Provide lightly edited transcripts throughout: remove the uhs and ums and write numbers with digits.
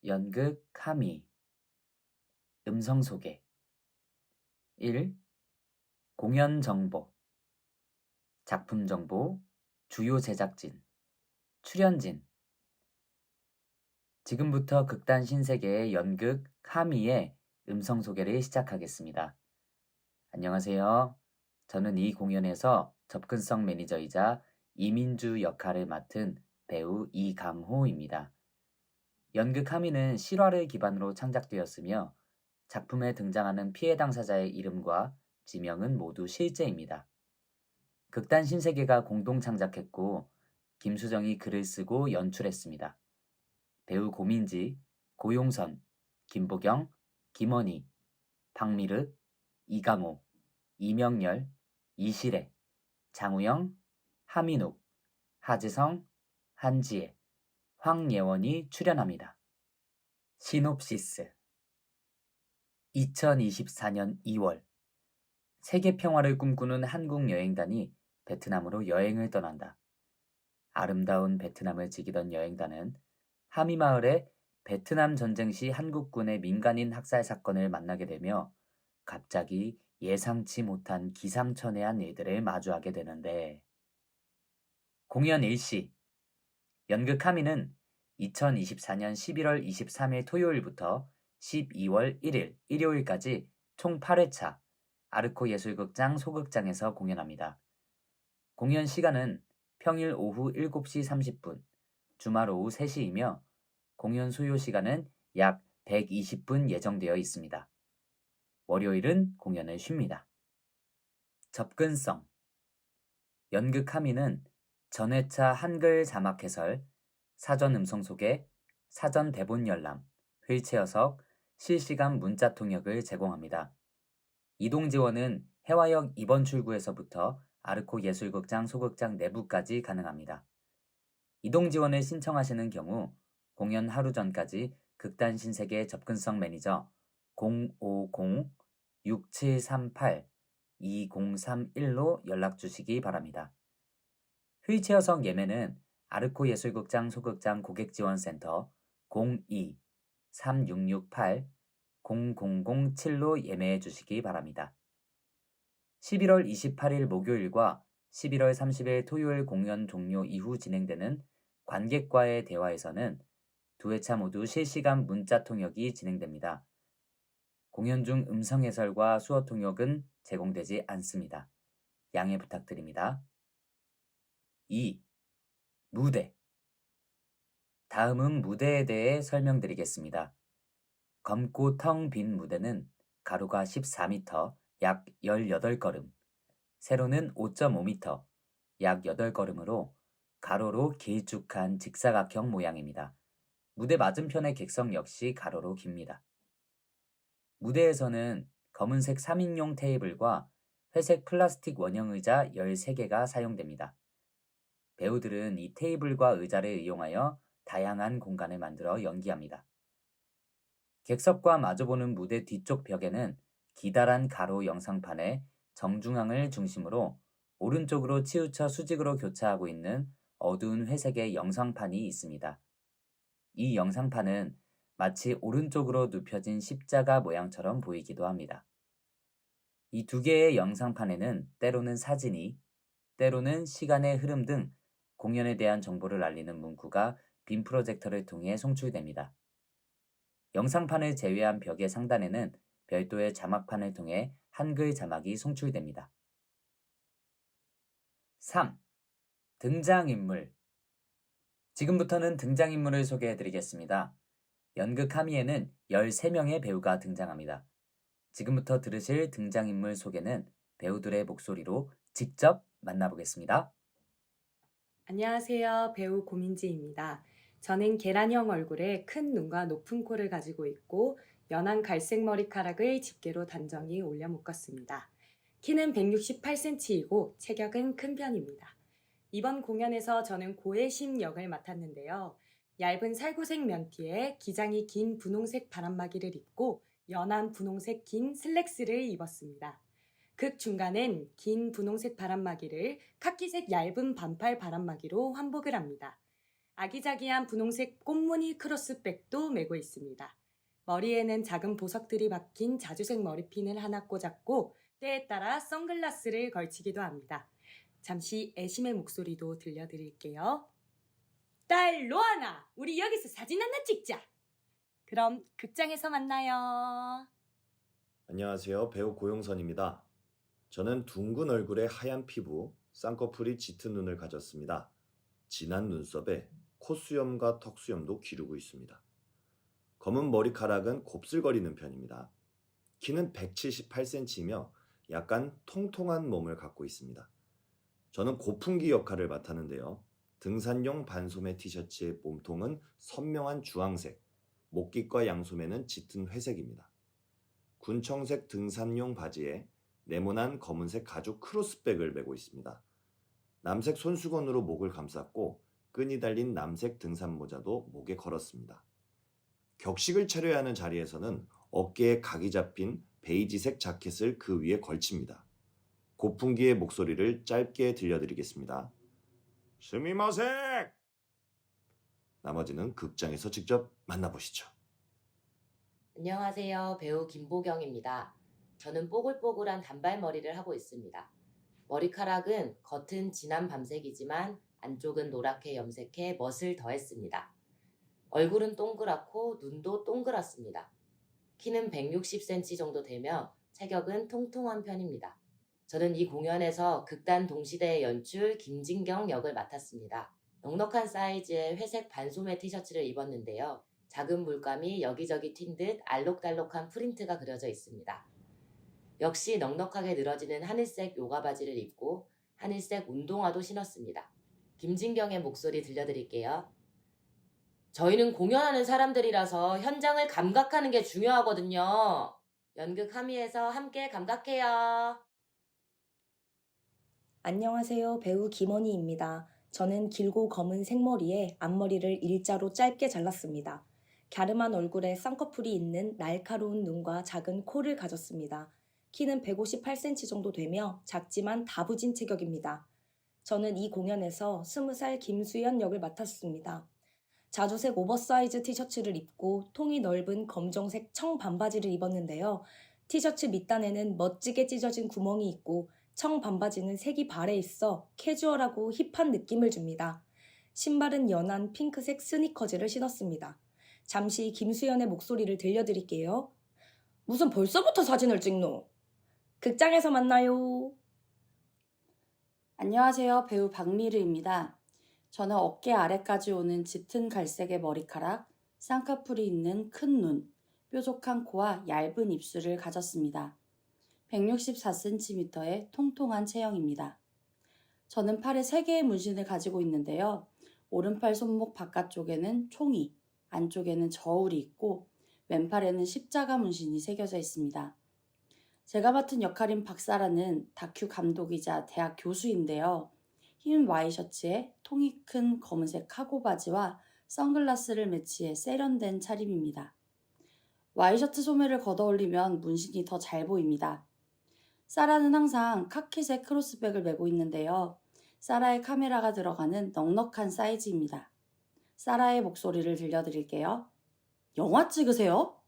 연극 카미 음성 소개 1. 공연 정보 작품 정보 주요 제작진 출연진 지금부터 극단 신세계의 연극 카미의 음성 소개를 시작하겠습니다. 안녕하세요. 저는 이 공연에서 접근성 매니저이자 이민주 역할을 맡은 배우 이강호입니다. 연극 하미는 실화를 기반으로 창작되었으며 작품에 등장하는 피해 당사자의 이름과 지명은 모두 실제입니다. 극단 신세계가 공동 창작했고 김수정이 글을 쓰고 연출했습니다. 배우 고민지, 고용선, 김보경, 김원희, 박미르, 이강호, 이명열, 이시래, 장우영, 하민욱, 하지성, 한지혜, 황예원이 출연합니다. 시놉시스 2024년 2월 세계 평화를 꿈꾸는 한국 여행단이 베트남으로 여행을 떠난다. 아름다운 베트남을 지키던 여행단은 하미마을에 베트남 전쟁 시 한국군의 민간인 학살 사건을 만나게 되며 갑자기 예상치 못한 기상천외한 일들을 마주하게 되는데 공연 일시 연극 하미는 2024년 11월 23일 토요일부터 12월 1일 일요일까지 총 8회차 아르코 예술극장 소극장에서 공연합니다. 공연 시간은 평일 오후 7시 30분, 주말 오후 3시이며 공연 소요 시간은 약 120분 예정되어 있습니다. 월요일은 공연을 쉽니다. 접근성 연극 하미는 전회차 한글 자막 해설, 사전 음성 소개, 사전 대본 열람, 휠체어석, 실시간 문자 통역을 제공합니다. 이동 지원은 해화역 2번 출구에서부터 아르코 예술극장 소극장 내부까지 가능합니다. 이동 지원을 신청하시는 경우 공연 하루 전까지 극단 신세계 접근성 매니저 050-6738-2031로 연락 주시기 바랍니다. 휠체어석 예매는 아르코 예술극장 소극장 고객지원센터 02-3668-0007로 예매해 주시기 바랍니다. 11월 28일 목요일과 11월 30일 토요일 공연 종료 이후 진행되는 관객과의 대화에서는 두 회차 모두 실시간 문자 통역이 진행됩니다. 공연 중 음성 해설과 수어 통역은 제공되지 않습니다. 양해 부탁드립니다. 2. 무대 다음은 무대에 대해 설명드리겠습니다. 검고 텅 빈 무대는 가로가 14m, 약 18걸음, 세로는 5.5m, 약 8걸음으로 가로로 길쭉한 직사각형 모양입니다. 무대 맞은편의 객석 역시 가로로 깁니다. 무대에서는 검은색 3인용 테이블과 회색 플라스틱 원형 의자 13개가 사용됩니다. 배우들은 이 테이블과 의자를 이용하여 다양한 공간을 만들어 연기합니다. 객석과 마주보는 무대 뒤쪽 벽에는 기다란 가로 영상판에 정중앙을 중심으로 오른쪽으로 치우쳐 수직으로 교차하고 있는 어두운 회색의 영상판이 있습니다. 이 영상판은 마치 오른쪽으로 눕혀진 십자가 모양처럼 보이기도 합니다. 이 두 개의 영상판에는 때로는 사진이, 때로는 시간의 흐름 등 공연에 대한 정보를 알리는 문구가 빔 프로젝터를 통해 송출됩니다. 영상판을 제외한 벽의 상단에는 별도의 자막판을 통해 한글 자막이 송출됩니다. 3. 등장인물 지금부터는 등장인물을 소개해드리겠습니다. 연극 하미에는 13명의 배우가 등장합니다. 지금부터 들으실 등장인물 소개는 배우들의 목소리로 직접 만나보겠습니다. 안녕하세요. 배우 고민지입니다. 저는 계란형 얼굴에 큰 눈과 높은 코를 가지고 있고 연한 갈색 머리카락을 집게로 단정히 올려 묶었습니다. 키는 168cm이고 체격은 큰 편입니다. 이번 공연에서 저는 고해심 역을 맡았는데요. 얇은 살구색 면티에 기장이 긴 분홍색 바람막이를 입고 연한 분홍색 긴 슬랙스를 입었습니다. 극 중간엔 긴 분홍색 바람막이를 카키색 얇은 반팔 바람막이로 환복을 합니다. 아기자기한 분홍색 꽃무늬 크로스백도 메고 있습니다. 머리에는 작은 보석들이 박힌 자주색 머리핀을 하나 꽂았고 때에 따라 선글라스를 걸치기도 합니다. 잠시 애심의 목소리도 들려드릴게요. 딸 로아나, 우리 여기서 사진 하나 찍자. 그럼 극장에서 만나요. 안녕하세요. 배우 고용선입니다. 저는 둥근 얼굴에 하얀 피부, 쌍꺼풀이 짙은 눈을 가졌습니다. 진한 눈썹에 콧수염과 턱수염도 기르고 있습니다. 검은 머리카락은 곱슬거리는 편입니다. 키는 178cm이며 약간 통통한 몸을 갖고 있습니다. 저는 고풍기 역할을 맡았는데요. 등산용 반소매 티셔츠의 몸통은 선명한 주황색, 목깃과 양소매는 짙은 회색입니다. 군청색 등산용 바지에 네모난 검은색 가죽 크로스백을 메고 있습니다. 남색 손수건으로 목을 감쌌고 끈이 달린 남색 등산 모자도 목에 걸었습니다. 격식을 차려야 하는 자리에서는 어깨에 각이 잡힌 베이지색 자켓을 그 위에 걸칩니다. 고풍기의 목소리를 짧게 들려드리겠습니다. 스미마셍! 나머지는 극장에서 직접 만나보시죠. 안녕하세요. 배우 김보경입니다. 저는 뽀글뽀글한 단발머리를 하고 있습니다. 머리카락은 겉은 진한 밤색이지만 안쪽은 노랗게 염색해 멋을 더했습니다. 얼굴은 동그랗고 눈도 동그랗습니다. 키는 160cm 정도 되며 체격은 통통한 편입니다. 저는 이 공연에서 극단 동시대의 연출 김진경 역을 맡았습니다. 넉넉한 사이즈의 회색 반소매 티셔츠를 입었는데요. 작은 물감이 여기저기 튄 듯 알록달록한 프린트가 그려져 있습니다. 역시 넉넉하게 늘어지는 하늘색 요가 바지를 입고 하늘색 운동화도 신었습니다. 김진경의 목소리 들려드릴게요. 저희는 공연하는 사람들이라서 현장을 감각하는 게 중요하거든요. 연극 함의에서 함께 감각해요. 안녕하세요. 배우 김원희입니다. 저는 길고 검은 생머리에 앞머리를 일자로 짧게 잘랐습니다. 갸름한 얼굴에 쌍꺼풀이 있는 날카로운 눈과 작은 코를 가졌습니다. 키는 158cm 정도 되며 작지만 다부진 체격입니다. 저는 이 공연에서 20살 김수연 역을 맡았습니다. 자주색 오버사이즈 티셔츠를 입고 통이 넓은 검정색 청 반바지를 입었는데요. 티셔츠 밑단에는 멋지게 찢어진 구멍이 있고 청 반바지는 색이 발에 있어 캐주얼하고 힙한 느낌을 줍니다. 신발은 연한 핑크색 스니커즈를 신었습니다. 잠시 김수연의 목소리를 들려드릴게요. 무슨 벌써부터 사진을 찍노? 극장에서 만나요. 안녕하세요. 배우 박미르입니다. 저는 어깨 아래까지 오는 짙은 갈색의 머리카락, 쌍꺼풀이 있는 큰 눈, 뾰족한 코와 얇은 입술을 가졌습니다. 164cm의 통통한 체형입니다. 저는 팔에 3개의 문신을 가지고 있는데요. 오른팔 손목 바깥쪽에는 총이, 안쪽에는 저울이 있고 왼팔에는 십자가 문신이 새겨져 있습니다. 제가 맡은 역할인 박사라는 다큐 감독이자 대학 교수인데요. 흰 와이셔츠에 통이 큰 검은색 카고 바지와 선글라스를 매치해 세련된 차림입니다. 와이셔츠 소매를 걷어올리면 문신이 더 잘 보입니다. 사라는 항상 카키색 크로스백을 메고 있는데요. 사라의 카메라가 들어가는 넉넉한 사이즈입니다. 사라의 목소리를 들려드릴게요. 영화 찍으세요?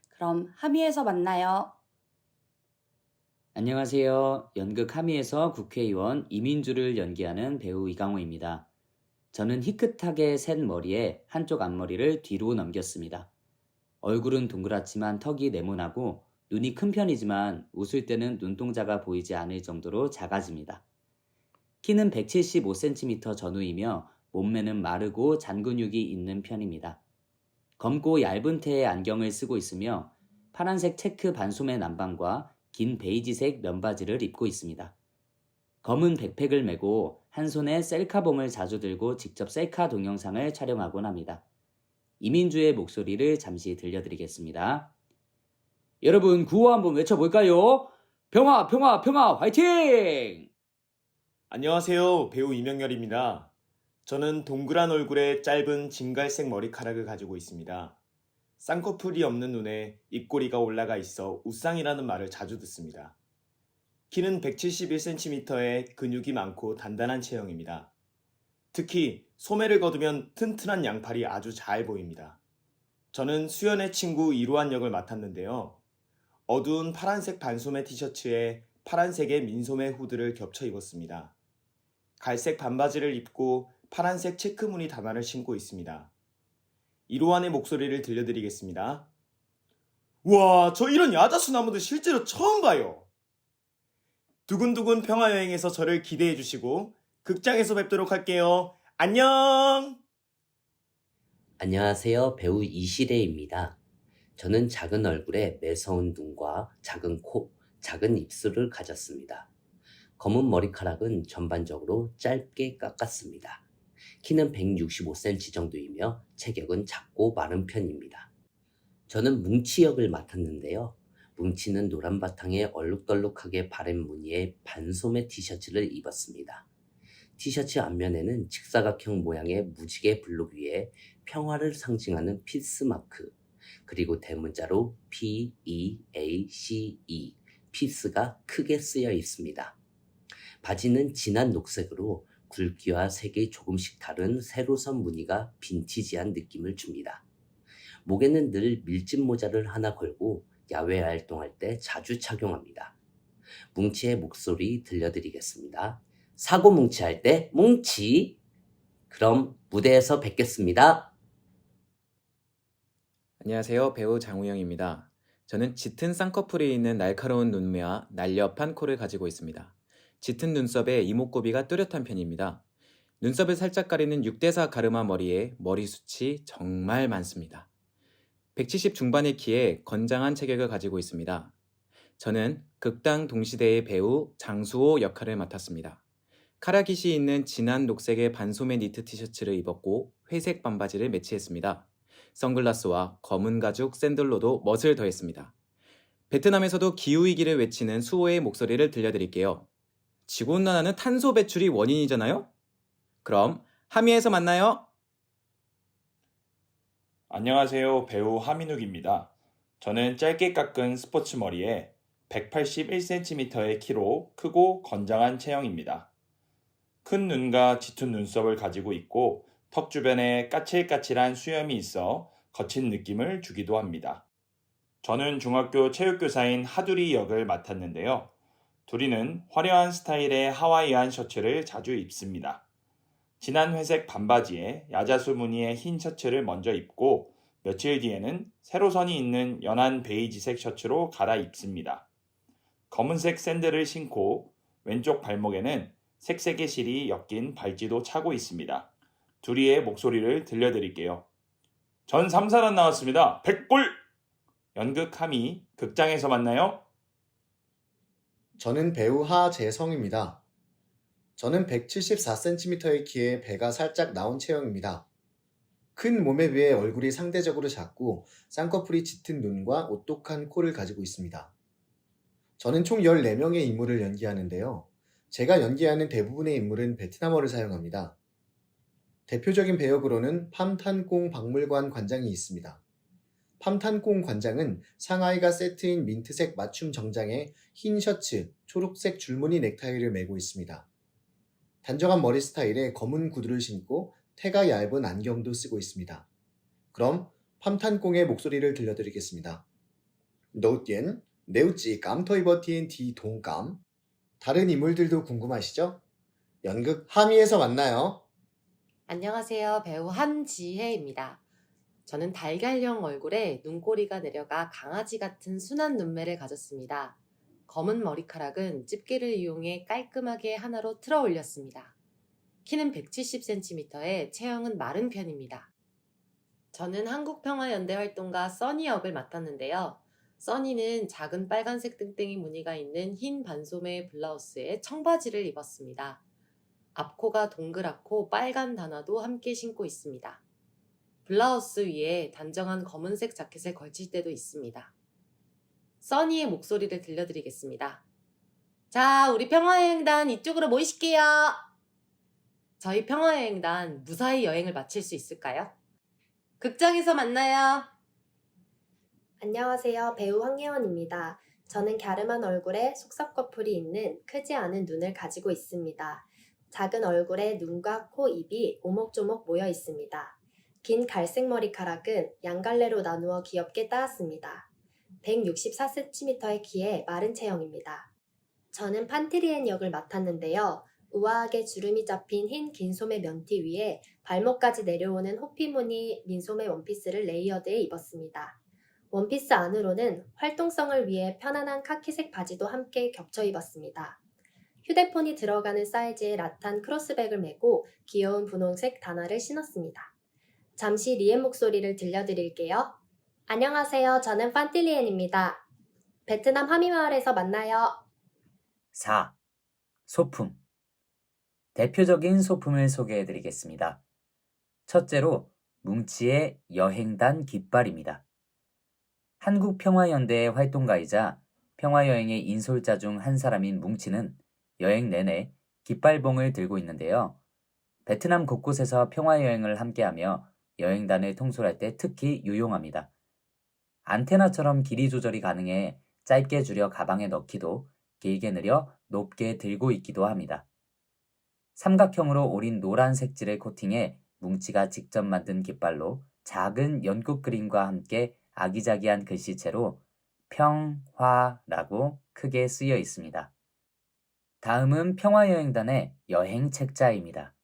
그럼 함의에서 만나요. 안녕하세요. 연극 함의에서 국회의원 이민주를 연기하는 배우 이강호입니다. 저는 희끗하게 센 머리에 한쪽 앞머리를 뒤로 넘겼습니다. 얼굴은 동그랗지만 턱이 네모나고 눈이 큰 편이지만 웃을 때는 눈동자가 보이지 않을 정도로 작아집니다. 키는 175cm 전후이며 몸매는 마르고 잔근육이 있는 편입니다. 검고 얇은 태의 안경을 쓰고 있으며 파란색 체크 반소매 남방과 긴 베이지색 면바지를 입고 있습니다. 검은 백팩을 메고 한 손에 셀카봉을 자주 들고 직접 셀카 동영상을 촬영하곤 합니다. 이민주의 목소리를 잠시 들려드리겠습니다. 여러분 구호 한번 외쳐볼까요? 평화 평화 평화 화이팅! 안녕하세요. 배우 이명렬입니다. 저는 동그란 얼굴에 짧은 진갈색 머리카락을 가지고 있습니다. 쌍꺼풀이 없는 눈에 입꼬리가 올라가 있어 우쌍이라는 말을 자주 듣습니다. 키는 171cm에 근육이 많고 단단한 체형입니다. 특히 소매를 거두면 튼튼한 양팔이 아주 잘 보입니다. 저는 수연의 친구 이루한 역을 맡았는데요. 어두운 파란색 반소매 티셔츠에 파란색의 민소매 후드를 겹쳐 입었습니다. 갈색 반바지를 입고 파란색 체크 무늬 단화를 신고 있습니다. 이로한의 목소리를 들려드리겠습니다. 우와, 저 이런 야자수 나무들 실제로 처음 봐요. 두근두근 평화여행에서 저를 기대해 주시고 극장에서 뵙도록 할게요. 안녕! 안녕하세요. 배우 이시래입니다. 저는 작은 얼굴에 매서운 눈과 작은 코, 작은 입술을 가졌습니다. 검은 머리카락은 전반적으로 짧게 깎았습니다. 키는 165cm 정도이며 체격은 작고 마른 편입니다. 저는 뭉치 역을 맡았는데요. 뭉치는 노란 바탕에 얼룩덜룩하게 바른 무늬의 반소매 티셔츠를 입었습니다. 티셔츠 앞면에는 직사각형 모양의 무지개 블록 위에 평화를 상징하는 피스 마크, 그리고 대문자로 PEACE, 피스가 크게 쓰여 있습니다. 바지는 진한 녹색으로 굵기와 색이 조금씩 다른 세로선 무늬가 빈티지한 느낌을 줍니다. 목에는 늘 밀짚 모자를 하나 걸고 야외 활동할 때 자주 착용합니다. 뭉치의 목소리 들려드리겠습니다. 사고 뭉치할 때 뭉치. 그럼 무대에서 뵙겠습니다. 안녕하세요. 배우 장우영입니다. 저는 짙은 쌍꺼풀이 있는 날카로운 눈매와 날렵한 코를 가지고 있습니다. 짙은 눈썹에 이목구비가 뚜렷한 편입니다. 눈썹을 살짝 가리는 6대4 가르마 머리에 머리숱이 정말 많습니다. 170 중반의 키에 건장한 체격을 가지고 있습니다. 저는 극당 동시대의 배우 장수호 역할을 맡았습니다. 카라깃이 있는 진한 녹색의 반소매 니트 티셔츠를 입었고 회색 반바지를 매치했습니다. 선글라스와 검은 가죽 샌들로도 멋을 더했습니다. 베트남에서도 기후위기를 외치는 수호의 목소리를 들려드릴게요. 지구온난화는 탄소 배출이 원인이잖아요? 그럼 하미에서 만나요. 안녕하세요. 배우 하민욱입니다. 저는 짧게 깎은 스포츠 머리에 181cm의 키로 크고 건장한 체형입니다. 큰 눈과 짙은 눈썹을 가지고 있고 턱 주변에 까칠까칠한 수염이 있어 거친 느낌을 주기도 합니다. 저는 중학교 체육교사인 하두리 역을 맡았는데요. 두리는 화려한 스타일의 하와이안 셔츠를 자주 입습니다. 진한 회색 반바지에 야자수 무늬의 흰 셔츠를 먼저 입고 며칠 뒤에는 세로선이 있는 연한 베이지색 셔츠로 갈아입습니다. 검은색 샌들을 신고 왼쪽 발목에는 색색의 실이 엮인 발찌도 차고 있습니다. 두리의 목소리를 들려드릴게요. 전 3사단 나왔습니다. 100골! 연극 하미, 극장에서 만나요. 저는 배우 하재성입니다. 저는 174cm의 키에 배가 살짝 나온 체형입니다. 큰 몸에 비해 얼굴이 상대적으로 작고 쌍꺼풀이 짙은 눈과 오똑한 코를 가지고 있습니다. 저는 총 14명의 인물을 연기하는데요. 제가 연기하는 대부분의 인물은 베트남어를 사용합니다. 대표적인 배역으로는 팜탄꽁 박물관 관장이 있습니다. 팜탄꽁 관장은 상하이가 세트인 민트색 맞춤 정장에 흰 셔츠, 초록색 줄무늬 넥타이를 메고 있습니다. 단정한 머리 스타일에 검은 구두를 신고 태가 얇은 안경도 쓰고 있습니다. 그럼 팜탄꽁의 목소리를 들려드리겠습니다. 노띠엔, 네우찌 깜토이버티엔 디 동감. 다른 인물들도 궁금하시죠? 연극 하미에서 만나요. 안녕하세요. 배우 한지혜입니다. 저는 달걀형 얼굴에 눈꼬리가 내려가 강아지 같은 순한 눈매를 가졌습니다. 검은 머리카락은 집게를 이용해 깔끔하게 하나로 틀어 올렸습니다. 키는 170cm에 체형은 마른 편입니다. 저는 한국평화연대 활동가 써니 역을 맡았는데요. 써니는 작은 빨간색 땡땡이 무늬가 있는 흰 반소매 블라우스에 청바지를 입었습니다. 앞코가 동그랗고 빨간 단화도 함께 신고 있습니다. 블라우스 위에 단정한 검은색 자켓을 걸칠 때도 있습니다. 써니의 목소리를 들려드리겠습니다. 자, 우리 평화여행단 이쪽으로 모이실게요. 저희 평화여행단 무사히 여행을 마칠 수 있을까요? 극장에서 만나요. 안녕하세요. 배우 황예원입니다. 저는 갸름한 얼굴에 속눈꺼풀이 있는 크지 않은 눈을 가지고 있습니다. 작은 얼굴에 눈과 코, 입이 오목조목 모여 있습니다. 긴 갈색 머리카락은 양갈래로 나누어 귀엽게 따았습니다. 164cm의 키에 마른 체형입니다. 저는 판트리엔 역을 맡았는데요. 우아하게 주름이 잡힌 흰 긴소매 면티 위에 발목까지 내려오는 호피 무늬 민소매 원피스를 레이어드해 입었습니다. 원피스 안으로는 활동성을 위해 편안한 카키색 바지도 함께 겹쳐 입었습니다. 휴대폰이 들어가는 사이즈의 라탄 크로스백을 메고 귀여운 분홍색 단화를 신었습니다. 잠시 리엔 목소리를 들려드릴게요. 안녕하세요. 저는 판틸리엔입니다. 베트남 하미마을에서 만나요. 4. 소품. 대표적인 소품을 소개해 드리겠습니다. 첫째로 뭉치의 여행단 깃발입니다. 한국평화연대의 활동가이자 평화여행의 인솔자 중 한 사람인 뭉치는 여행 내내 깃발봉을 들고 있는데요. 베트남 곳곳에서 평화여행을 함께하며 여행단을 통솔할 때 특히 유용합니다. 안테나처럼 길이 조절이 가능해 짧게 줄여 가방에 넣기도, 길게 늘려 높게 들고 있기도 합니다. 삼각형으로 오린 노란 색질을 코팅해 뭉치가 직접 만든 깃발로 작은 연꽃 그림과 함께 아기자기한 글씨체로 평화라고 크게 쓰여 있습니다. 다음은 평화여행단의 여행 책자입니다.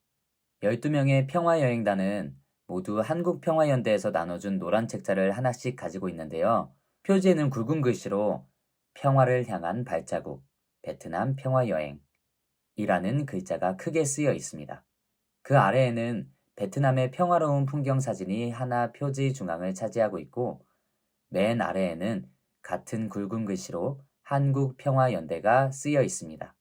12명의 평화여행단은 모두 한국평화연대에서 나눠준 노란 책자를 하나씩 가지고 있는데요. 표지에는 굵은 글씨로 평화를 향한 발자국, 베트남 평화여행 이라는 글자가 크게 쓰여 있습니다. 그 아래에는 베트남의 평화로운 풍경 사진이 하나 표지 중앙을 차지하고 있고 맨 아래에는 같은 굵은 글씨로 한국평화연대가 쓰여 있습니다.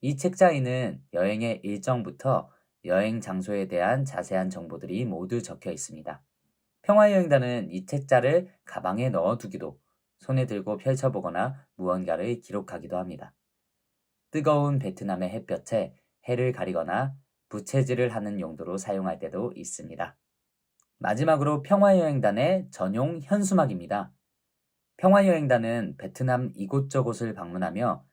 이 책자에는 여행의 일정부터 여행 장소에 대한 자세한 정보들이 모두 적혀 있습니다. 평화여행단은 이 책자를 가방에 넣어두기도, 손에 들고 펼쳐보거나 무언가를 기록하기도 합니다. 뜨거운 베트남의 햇볕에 해를 가리거나 부채질을 하는 용도로 사용할 때도 있습니다. 마지막으로 평화여행단의 전용 현수막입니다. 평화여행단은 베트남 이곳저곳을 방문하며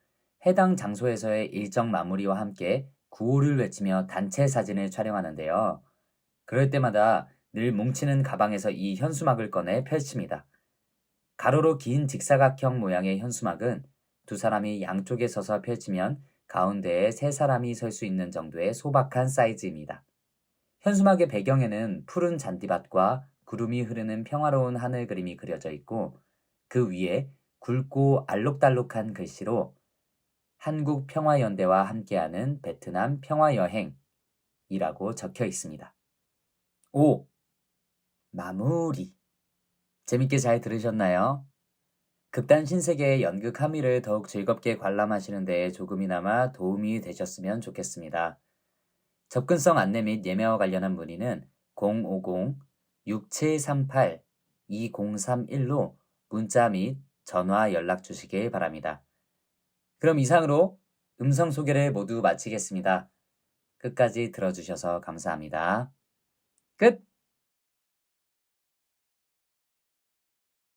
해당 장소에서의 일정 마무리와 함께 구호를 외치며 단체 사진을 촬영하는데요. 그럴 때마다 늘 뭉치는 가방에서 이 현수막을 꺼내 펼칩니다. 가로로 긴 직사각형 모양의 현수막은 두 사람이 양쪽에 서서 펼치면 가운데에 세 사람이 설 수 있는 정도의 소박한 사이즈입니다. 현수막의 배경에는 푸른 잔디밭과 구름이 흐르는 평화로운 하늘 그림이 그려져 있고 그 위에 굵고 알록달록한 글씨로 한국평화연대와 함께하는 베트남 평화여행이라고 적혀 있습니다. 5. 마무리. 재밌게 잘 들으셨나요? 극단 신세계의 연극 함의를 더욱 즐겁게 관람하시는 데에 조금이나마 도움이 되셨으면 좋겠습니다. 접근성 안내 및 예매와 관련한 문의는 050-6738-2031로 문자 및 전화 연락 주시길 바랍니다. 그럼 이상으로 음성 소개를 모두 마치겠습니다. 끝까지 들어주셔서 감사합니다. 끝!